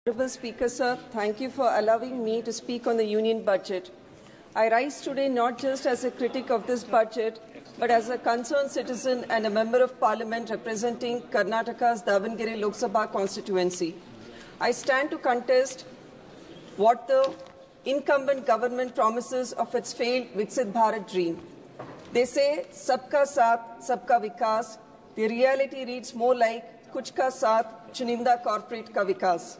Honorable Speaker, sir, thank you for allowing me to speak on the Union budget. I rise today not just as a critic of this budget, but as a concerned citizen and a member of Parliament representing Karnataka's Davangere Lok Sabha constituency. I stand to contest what the incumbent government promises of its failed Viksit Bharat dream. They say, Sabka Saath, Sabka Vikas. The reality reads more like, Kuch Ka Saath, Chuninda Corporate Ka Vikas.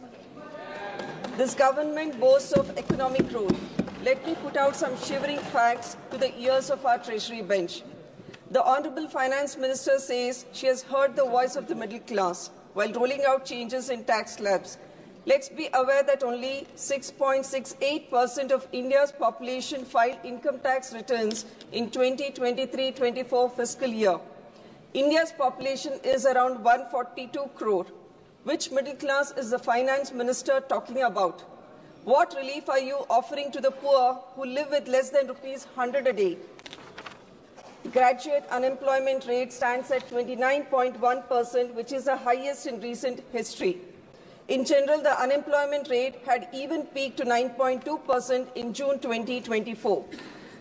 This government boasts of economic growth. Let me put out some shivering facts to the ears of our Treasury bench. The Honourable Finance Minister says she has heard the voice of the middle class while rolling out changes in tax slabs. Let's be aware that only 6.68% of India's population filed income tax returns in 2023-24 fiscal year. India's population is around 142 crore. Which middle class is the Finance Minister talking about? What relief are you offering to the poor who live with less than ₹100 a day? Graduate unemployment rate stands at 29.1%, which is the highest in recent history. In general, the unemployment rate had even peaked to 9.2% in June 2024.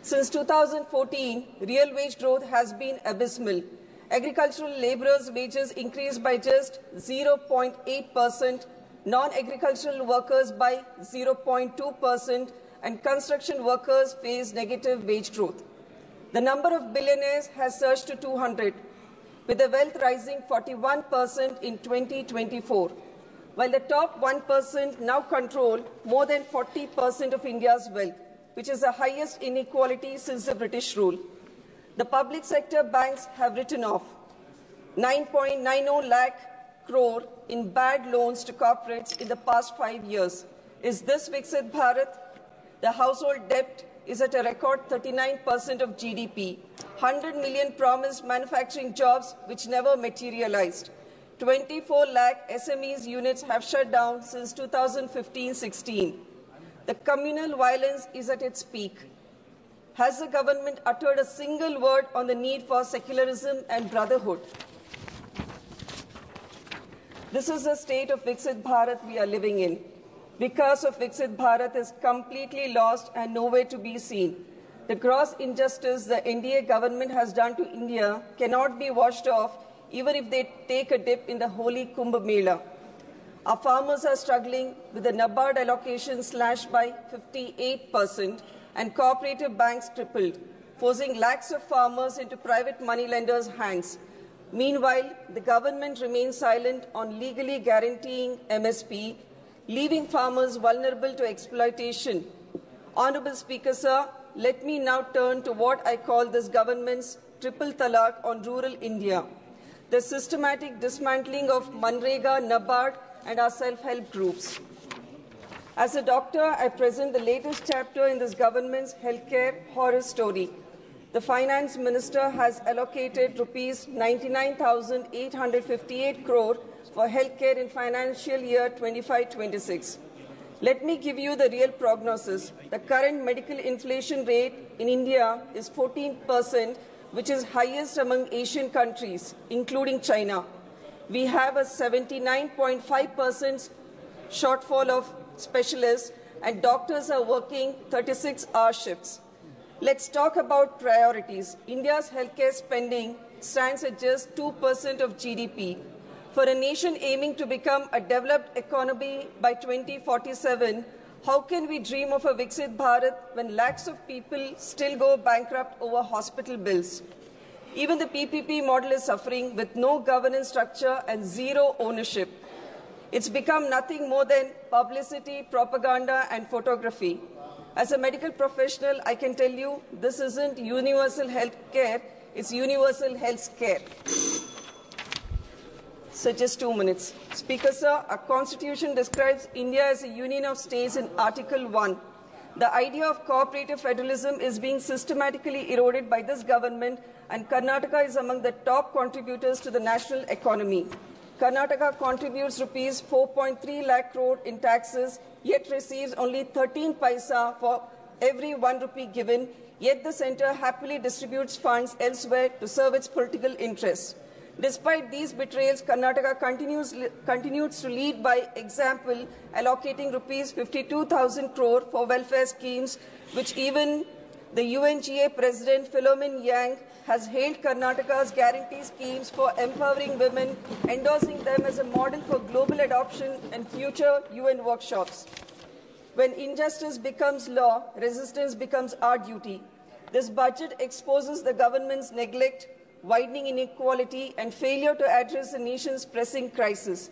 Since 2014, real wage growth has been abysmal. Agricultural labourers' wages increased by just 0.8%, non-agricultural workers by 0.2%, and construction workers face negative wage growth. The number of billionaires has surged to 200, with the wealth rising 41% in 2024, while the top 1% now control more than 40% of India's wealth, which is the highest inequality since the British rule. The public sector banks have written off 9.90 lakh crore in bad loans to corporates in the past 5 years. Is this Viksit Bharat? The household debt is at a record 39% of GDP. 100 million promised manufacturing jobs which never materialized. 24 lakh SMEs units have shut down since 2015-16. The communal violence is at its peak. Has the government uttered a single word on the need for secularism and brotherhood? This is the state of Viksit Bharat we are living in. Vikas of Viksit Bharat is completely lost and nowhere to be seen. The gross injustice the NDA government has done to India cannot be washed off even if they take a dip in the holy Kumbh Mela. Our farmers are struggling with the NABARD allocation slashed by 58%. And cooperative banks tripled, forcing lakhs of farmers into private moneylenders' hands. Meanwhile, the government remains silent on legally guaranteeing MSP, leaving farmers vulnerable to exploitation. Honourable Speaker, sir, let me now turn to what I call this government's triple talaq on rural India, the systematic dismantling of Manrega, NABARD and our self-help groups. As a doctor, I present the latest chapter in this government's healthcare horror story. The Finance Minister has allocated rupees 99,858 crore for healthcare in financial year 25-26. Let me give you the real prognosis. The current medical inflation rate in India is 14%, which is highest among Asian countries, including China. We have a 79.5% shortfall of specialists, and doctors are working 36-hour shifts. Let's talk about priorities. India's healthcare spending stands at just 2% of GDP. For a nation aiming to become a developed economy by 2047, how can we dream of a Viksit Bharat when lakhs of people still go bankrupt over hospital bills? Even the PPP model is suffering with no governance structure and zero ownership. It's become nothing more than publicity, propaganda, and photography. As a medical professional, I can tell you this isn't universal health care, it's universal health care. So just 2 minutes. Speaker, sir, our constitution describes India as a union of states in Article 1. The idea of cooperative federalism is being systematically eroded by this government, and Karnataka is among the top contributors to the national economy. Karnataka contributes rupees 4.3 lakh crore in taxes, yet receives only 13 paisa for every 1 rupee given, yet the centre happily distributes funds elsewhere to serve its political interests. Despite these betrayals, Karnataka continues to lead by example, allocating rupees 52,000 crore for welfare schemes, which even the UNGA President Philomen Yang has hailed Karnataka's guarantee schemes for empowering women, endorsing them as a model for global adoption and future UN workshops. When injustice becomes law, resistance becomes our duty. This budget exposes the government's neglect, widening inequality, and failure to address the nation's pressing crisis.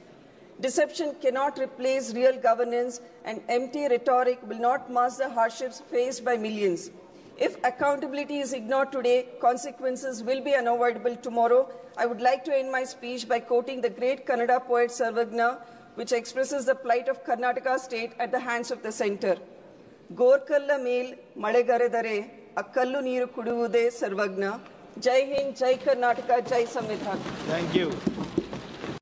Deception cannot replace real governance, and empty rhetoric will not mask the hardships faced by millions. If accountability is ignored today, consequences will be unavoidable tomorrow. I would like to end my speech by quoting the great Kannada poet Sarvagna, which expresses the plight of Karnataka state at the hands of the centre. Gorkalla mel malegaredare, akkallu neeru kuduvude Sarvagna. Jai Hind, Jai Karnataka, Jai Samvidhan. Thank you.